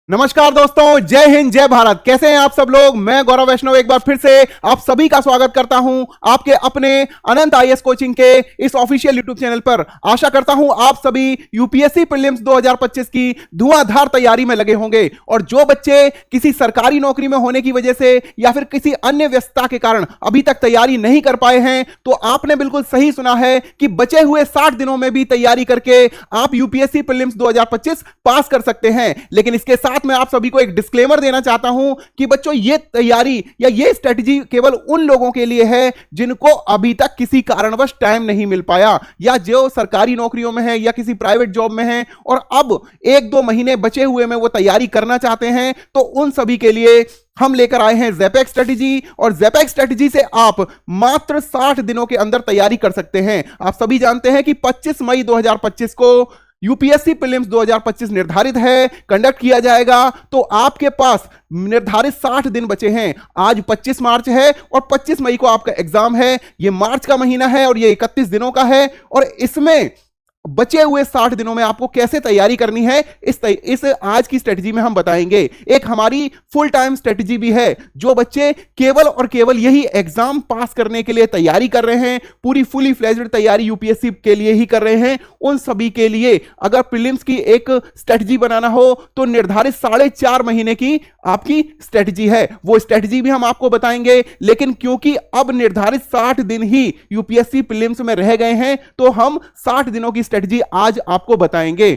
नमस्कार दोस्तों, जय हिंद जय भारत। कैसे हैं आप सब लोग। मैं गौरव वैष्णव एक बार फिर से आप सभी का स्वागत करता हूं आपके अपने अनंत आईएएस कोचिंग के इस ऑफिशियल यूट्यूब चैनल पर। आशा करता हूं आप सभी यूपीएससी प्रीलिम्स 2025 की धुआंधार तैयारी में लगे होंगे। और जो बच्चे किसी सरकारी नौकरी में होने की वजह से या फिर किसी अन्य व्यस्तता के कारण अभी तक तैयारी नहीं कर पाए हैं, तो आपने बिल्कुल सही सुना है कि बचे हुए 60 दिनों में भी तैयारी करके आप यूपीएससी प्रीलिम्स 2025 पास कर सकते हैं। लेकिन इसके साथ मैं आप सभी को एक डिस्क्लेमर देना चाहता हूं कि बच्चों, ये तैयारी या ये स्ट्रेटजी केवल उन लोगों के लिए है जिनको अभी तक किसी कारणवश टाइम नहीं मिल पाया, या जो सरकारी नौकरियों में है या किसी प्राइवेट जॉब में है और अब 1-2 महीने बचे हुए में वो तैयारी करना चाहते हैं। तो उन सभी के लिए हम लेकर आए हैं ज़ैपेक्स स्ट्रेटजी, और ज़ैपेक्स स्ट्रेटजी से आप मात्र 60 दिनों के अंदर तैयारी कर सकते हैं। आप सभी जानते हैं कि 25 मई 2025 को यूपीएससी प्रीलिम्स 2025 निर्धारित है, कंडक्ट किया जाएगा। तो आपके पास निर्धारित 60 दिन बचे हैं। आज 25 मार्च है और 25 मई को आपका एग्जाम है। यह मार्च का महीना है और यह 31 दिनों का है। और इसमें बचे हुए 60 दिनों में आपको कैसे तैयारी करनी है, इस आज की स्ट्रेटजी में हम बताएंगे। एक हमारी फुल टाइम स्ट्रेटजी भी है। जो बच्चे केवल और केवल यही एग्जाम पास करने के लिए तैयारी कर रहे हैं, पूरी फुली फ्लेज्ड तैयारी यूपीएससी के लिए ही कर रहे हैं, उन सभी के लिए अगर प्रीलिम्स की एक स्ट्रेटजी बनाना हो तो निर्धारित 4.5 महीने की आपकी स्ट्रेटजी है। वो स्ट्रेटजी भी हम आपको बताएंगे। लेकिन क्योंकि अब निर्धारित 60 दिन ही यूपीएससी प्रीलिम्स में रह गए हैं, तो हम 60 दिनों की स्ट्रेटजी आज आपको बताएंगे।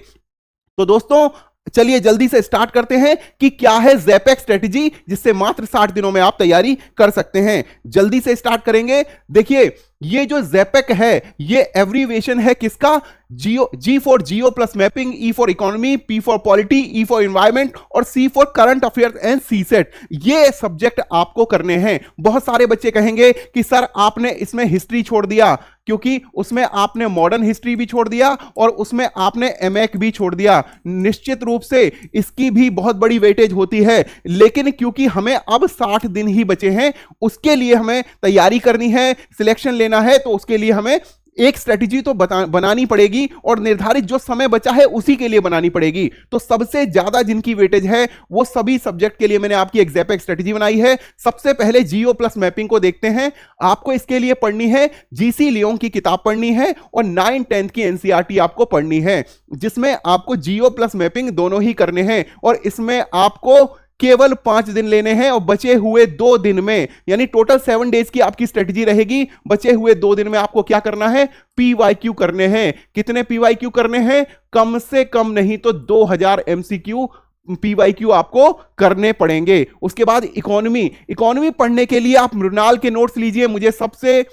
तो दोस्तों, चलिए जल्दी से स्टार्ट करते हैं कि क्या है ज़ैपेक्स स्ट्रेटजी जिससे मात्र 60 दिनों में आप तैयारी कर सकते हैं। जल्दी से स्टार्ट करेंगे। देखिए, ये जो ज़ैपेक है ये एब्रीविएशन है किसका? Geo. G for geo plus mapping, E for economy, P for polity, E for environment और C for current affairs and CSAT. ये सब्जेक्ट आपको करने हैं। बहुत सारे बच्चे कहेंगे कि सर आपने इसमें हिस्ट्री छोड़ दिया, क्योंकि उसमें आपने मॉडर्न हिस्ट्री भी छोड़ दिया और उसमें आपने एमएक भी छोड़ दिया। निश्चित रूप से इसकी भी बहुत बड़ी वेटेज होती है, लेकिन क्योंकि हमें अब 60 दिन ही बचे हैं, उसके लिए हमें तैयारी करनी है, सिलेक्शन लेना है, तो उसके लिए हमें एक स्ट्रेटजी तो बनानी पड़ेगी और निर्धारित जो समय बचा है उसी के लिए बनानी पड़ेगी। तो सबसे ज्यादा जिनकी वेटेज है वो सभी सब्जेक्ट के लिए मैंने आपकी एक ज़ैपेक्स स्ट्रेटजी बनाई है। सबसे पहले जियो प्लस मैपिंग को देखते हैं। आपको इसके लिए पढ़नी है जीसी लियोंग की किताब पढ़नी है और 9-10 की एनसीईआरटी आपको पढ़नी है, जिसमें आपको जियो प्लस मैपिंग दोनों ही करने हैं। और इसमें आपको केवल 5 दिन लेने हैं और बचे हुए 2 दिन में, यानी टोटल 7 डेज की आपकी स्ट्रेटजी रहेगी। बचे हुए 2 दिन में आपको क्या करना है? पीवाईक्यू करने हैं। कितने पीवाईक्यू करने हैं? कम से कम नहीं तो 2000 एमसीक्यू पीवाईक्यू आपको करने पड़ेंगे। उसके बाद इकोनॉमी पढ़ने के लिए आप मृणाल के नोट्स लीजिए। मुझे सबसे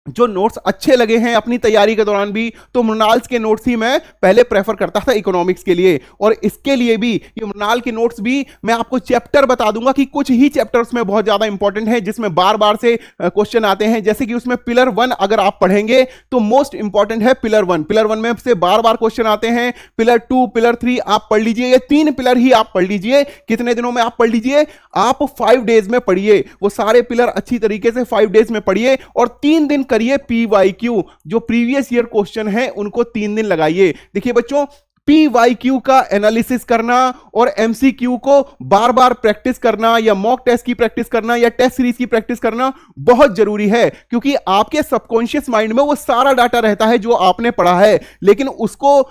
जो नोट्स अच्छे लगे हैं अपनी तैयारी के दौरान भी, तो मृणाल के नोट्स ही मैं पहले प्रेफर करता था इकोनॉमिक्स के लिए। और इसके लिए भी ये मृणाल के नोट्स भी मैं आपको चैप्टर बता दूंगा कि कुछ ही चैप्टर्स में बहुत ज्यादा इंपॉर्टेंट है, जिसमें बार बार से क्वेश्चन आते हैं। जैसे कि उसमें पिलर 1 अगर आप पढ़ेंगे तो मोस्ट इंपॉर्टेंट है पिलर 1। पिलर 1 में से बार बार क्वेश्चन आते हैं। पिलर 2, पिलर 3 आप पढ़ लीजिए। ये 3 पिलर ही आप पढ़ लीजिए। कितने दिनों में आप पढ़ लीजिए? आप 5 डेज में पढ़िए। वो सारे पिलर अच्छी तरीके से 5 डेज में पढ़िए और 3 दिन करिए पीवाईक्यू। जो प्रीवियस ईयर क्वेश्चन है उनको 3 दिन लगाइए। देखिए बच्चों, पीवाईक्यू का एनालिसिस करना और एमसीक्यू को बार बार प्रैक्टिस करना, या मॉक टेस्ट की प्रैक्टिस करना, या टेस्ट सीरीज की प्रैक्टिस करना बहुत जरूरी है, क्योंकि आपके सबकॉन्शियस माइंड में वो सारा डाटा रहता है जो आपने पढ़ा है। लेकिन उसको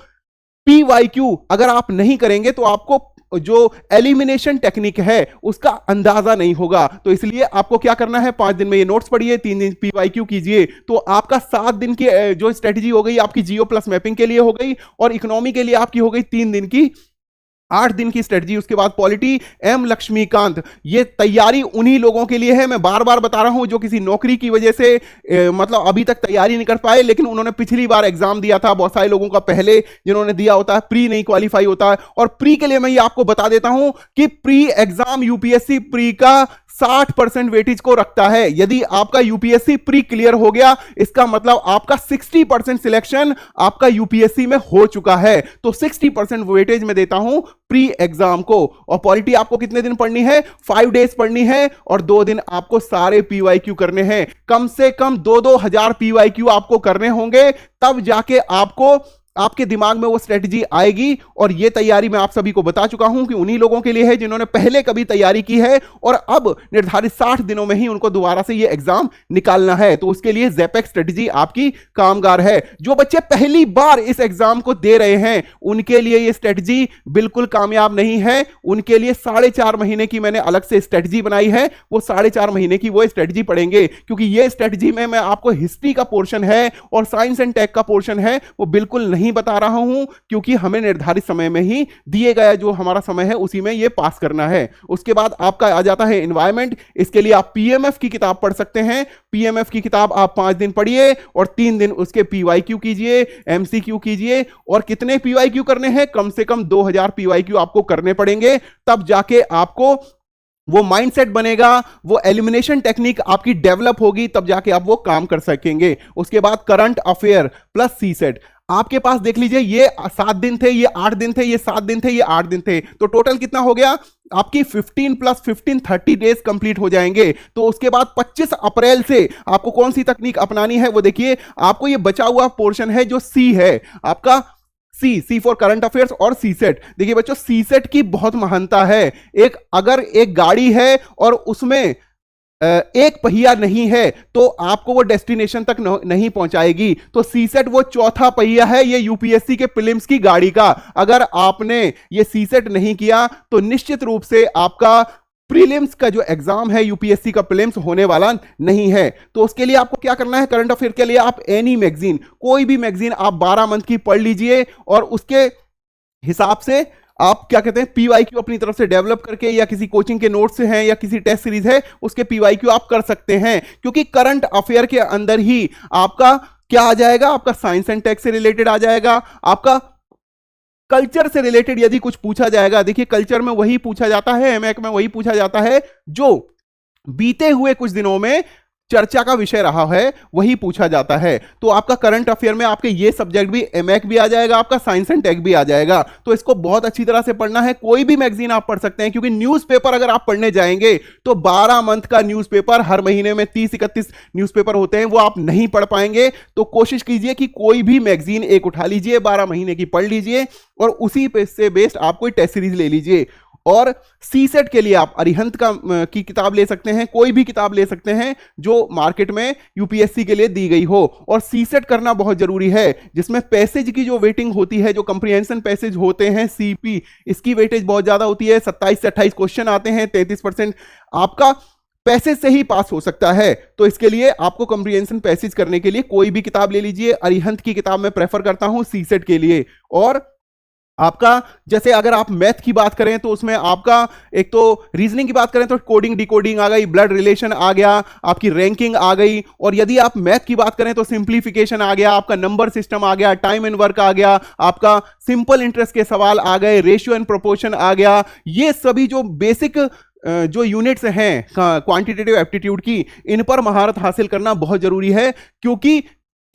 पीवाईक्यू अगर आप नहीं करेंगे तो आपको जो एलिमिनेशन टेक्निक है उसका अंदाजा नहीं होगा। तो इसलिए आपको क्या करना है? 5 दिन में ये नोट्स पढ़िए, 3 दिन पीवाईक्यू कीजिए। तो आपका 7 दिन की जो स्ट्रेटजी हो गई आपकी जियो प्लस मैपिंग के लिए हो गई, और इकोनॉमी के लिए आपकी हो गई 3 दिन की 8 दिन की स्ट्रेटजी। उसके बाद पॉलिटी, एम लक्ष्मीकांत। ये तैयारी उन्हीं लोगों के लिए है, मैं बार बार बता रहा हूं, जो किसी नौकरी की वजह से मतलब अभी तक तैयारी नहीं कर पाए, लेकिन उन्होंने पिछली बार एग्जाम दिया था। बहुत सारे लोगों का पहले जिन्होंने दिया होता है प्री नहीं क्वालिफाई होता है। और प्री के लिए मैं ये आपको बता देता हूं कि प्री एग्जाम यूपीएससी प्री का 60% वेटेज को रखता है। यदि आपका यूपीएससी प्री क्लियर हो गया, इसका मतलब आपका 60% सिलेक्शन आपका यूपीएससी में हो चुका है। तो 60% वेटेज में देता हूं प्री एग्जाम को। और पॉलिटी आपको कितने दिन पढ़नी है? 5 डेज पढ़नी है और 2 दिन आपको सारे पीवाईक्यू करने हैं। कम से कम 2-2 हजार पीवाईक्यू आपको करने होंगे, तब जाके आपको आपके दिमाग में वो स्ट्रेटजी आएगी। और ये तैयारी मैं आप सभी को बता चुका हूं कि उन्हीं लोगों के लिए है जिन्होंने पहले कभी तैयारी की है और अब निर्धारित 60 दिनों में ही उनको दोबारा से ये एग्जाम निकालना है। तो उसके लिए ज़ैपेक स्ट्रेटजी आपकी कामगार है। जो बच्चे पहली बार इस एग्जाम को दे रहे हैं उनके लिए ये स्ट्रेटजी बिल्कुल कामयाब नहीं है। उनके लिए 4.5 महीने की मैंने अलग से स्ट्रेटजी बनाई है, वो 4.5 महीने की वो स्ट्रेटजी पढ़ेंगे, क्योंकि ये स्ट्रेटजी में मैं आपको हिस्ट्री का पोर्शन है और साइंस एंड टेक का पोर्शन है वो बिल्कुल नहीं बता रहा हूं, क्योंकि हमें निर्धारित समय में ही दिए गया जो हमारा समय है उसी में ये पास करना है। उसके बाद आपका आ जाता है एनवायरमेंट। इसके लिए आप पीएमएफ की किताब पढ़ सकते हैं। पीएमएफ की किताब आप 5 दिन पढ़िए और 3 दिन उसके पीवाईक्यू कीजिए, एमसीक्यू कीजिए। और कितने पीवाईक्यू करने हैं? कम से कम 2000 पीवाईक्यू आपको करने पड़ेंगे, तब जाके आपको वो माइंडसेट बनेगा, वो एलिमिनेशन टेक्निक आपकी डेवलप होगी, तब जाके आप वो काम कर सकेंगे। उसके बाद करंट अफेयर प्लस सीसेट आपके पास देख लीजिए, ये 7 दिन थे, ये 8 दिन थे, ये 7 दिन थे, ये 8 दिन थे, तो टोटल कितना हो गया? आपकी 15 + 15 30 डेज कंप्लीट हो जाएंगे। तो उसके बाद 25 अप्रैल से आपको कौन सी तकनीक अपनानी है वो देखिए। आपको ये बचा हुआ पोर्शन है जो सी है आपका, सी फॉर करंट अफेयर्स और सीसेट। देखिए बच्चों, सीसेट की बहुत महानता है। अगर एक गाड़ी है और उसमें एक पहिया नहीं है तो आपको वो डेस्टिनेशन तक नहीं पहुंचाएगी। तो सीसेट वो चौथा पहिया है ये यूपीएससी के प्रीलिम्स की गाड़ी का। अगर आपने ये सीसेट नहीं किया तो निश्चित रूप से आपका प्रीलिम्स का जो एग्जाम है यूपीएससी का प्रीलिम्स होने वाला नहीं है। तो उसके लिए आपको क्या करना है? करंट अफेयर के लिए आप एनी मैगजीन, कोई भी मैगजीन आप 12 मंथ की पढ़ लीजिए और उसके हिसाब से आप क्या कहते हैं पीवाईक्यू अपनी तरफ से डेवलप करके, या किसी कोचिंग के नोट से हैं या किसी टेस्ट सीरीज है उसके पीवाईक्यू आप कर सकते हैं। क्योंकि करंट अफेयर के अंदर ही आपका क्या आ जाएगा? आपका साइंस एंड टेक से रिलेटेड आ जाएगा, आपका कल्चर से रिलेटेड यदि कुछ पूछा जाएगा। देखिए कल्चर में वही पूछा जाता है, एमएक में वही पूछा जाता है जो बीते हुए कुछ दिनों में चर्चा का विषय रहा है, वही पूछा जाता है। तो आपका करंट अफेयर में आपके ये सब्जेक्ट भी, एमएक भी आ जाएगा, आपका साइंस एंड टेक भी आ जाएगा। तो इसको बहुत अच्छी तरह से पढ़ना है। कोई भी मैगजीन आप पढ़ सकते हैं, क्योंकि न्यूज़पेपर अगर आप पढ़ने जाएंगे तो 12 मंथ का न्यूज़पेपर, हर महीने में 30-31 न्यूज़पेपर होते हैं, वो आप नहीं पढ़ पाएंगे। तो कोशिश कीजिए कि कोई भी मैगजीन एक उठा लीजिए, 12 महीने की पढ़ लीजिए और उसी पे से बेस्ड आप कोई टेस्ट सीरीज ले लीजिए। और सीसेट के लिए आप अरिहंत की किताब ले सकते हैं, कोई भी किताब ले सकते हैं जो मार्केट में यूपीएससी के लिए दी गई हो। और सीसेट करना बहुत जरूरी है, जिसमें पैसेज की जो वेटिंग होती है, जो कंप्रीहेंशन पैसेज होते हैं सीपी, इसकी वेटेज बहुत ज्यादा होती है। 27 से 28 क्वेश्चन आते हैं, 33% आपका पैसेज से ही पास हो सकता है। तो इसके लिए आपको कंप्रीहेंशन पैसेज करने के लिए कोई भी किताब ले लीजिए। अरिहंत की किताब मैं प्रेफर करता हूं सीसेट के लिए। और आपका जैसे अगर आप मैथ की बात करें तो उसमें आपका एक तो रीजनिंग की बात करें तो कोडिंग डिकोडिंग आ गई, ब्लड रिलेशन आ गया, आपकी रैंकिंग आ गई। और यदि आप मैथ की बात करें तो सिंप्लीफिकेशन आ गया, आपका नंबर सिस्टम आ गया, टाइम एंड वर्क आ गया, आपका सिंपल इंटरेस्ट के सवाल आ गए, रेशियो एंड प्रोपोर्शन आ गया। ये सभी जो बेसिक जो यूनिट्स हैं क्वांटिटेटिव एप्टीट्यूड की, इन पर महारत हासिल करना बहुत जरूरी है, क्योंकि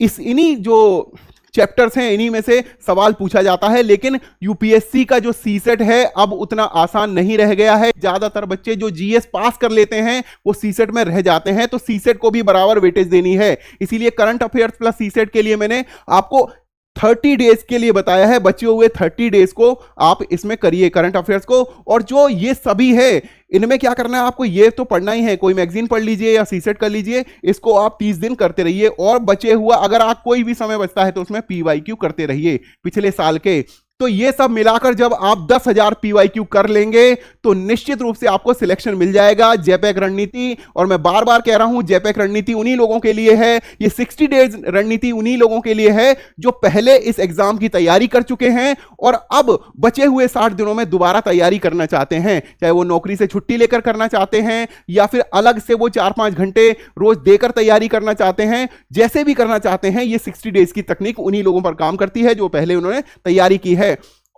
इन्हीं जो चैप्टर्स हैं इन्हीं में से सवाल पूछा जाता है। लेकिन यूपीएससी का जो सीसेट है अब उतना आसान नहीं रह गया है। ज्यादातर बच्चे जो जीएस पास कर लेते हैं वो सीसेट में रह जाते हैं, तो सीसेट को भी बराबर वेटेज देनी है। इसीलिए करंट अफेयर्स प्लस सीसेट के लिए मैंने आपको 30 डेज के लिए बताया है। बचे हुए 30 डेज को आप इसमें करिए करंट अफेयर्स को। और जो ये सभी है इनमें क्या करना है आपको, ये तो पढ़ना ही है, कोई मैगजीन पढ़ लीजिए या सीसेट कर लीजिए, इसको आप 30 दिन करते रहिए। और बचे हुआ अगर आप कोई भी समय बचता है तो उसमें पीवाईक्यू करते रहिए पिछले साल के। तो ये सब मिलाकर जब आप 10,000 पीवाईक्यू कर लेंगे तो निश्चित रूप से आपको सिलेक्शन मिल जाएगा। ज़ैपेक रणनीति, और मैं बार बार कह रहा हूं ज़ैपेक रणनीति उन्हीं लोगों के लिए है, ये 60 डेज रणनीति उन्हीं लोगों के लिए है जो पहले इस एग्जाम की तैयारी कर चुके हैं और अब बचे हुए 60 दिनों में दोबारा तैयारी करना चाहते हैं। चाहे वो नौकरी से छुट्टी लेकर करना चाहते हैं या फिर अलग से वो 4-5 घंटे रोज देकर तैयारी करना चाहते हैं, जैसे भी करना चाहते हैं, ये 60 डेज की तकनीक उन्हीं लोगों पर काम करती है जो पहले उन्होंने तैयारी की है।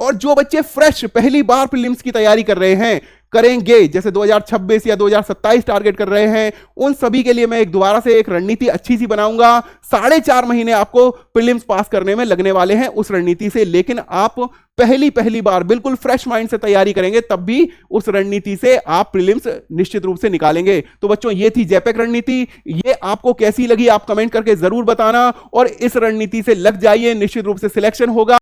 और जो बच्चे फ्रेश पहली बार प्रीलिम्स की तैयारी कर रहे हैं, करेंगे, जैसे 2026 या 2027 टारगेट कर रहे हैं, उन सभी के लिए मैं दोबारा से एक रणनीति अच्छी सी बनाऊंगा। 4.5 महीने आपको प्रीलिम्स पास करने में लगने वाले हैं उस रणनीति से, लेकिन आप पहली बार बिल्कुल फ्रेश माइंड से तैयारी करेंगे तब भी उस रणनीति से आप प्रीलिम्स निश्चित रूप से निकालेंगे। तो बच्चों ये थी ज़ैपेक रणनीति, ये आपको कैसी लगी आप कमेंट करके जरूर बताना और इस रणनीति से लग जाइए, निश्चित रूप से सिलेक्शन होगा।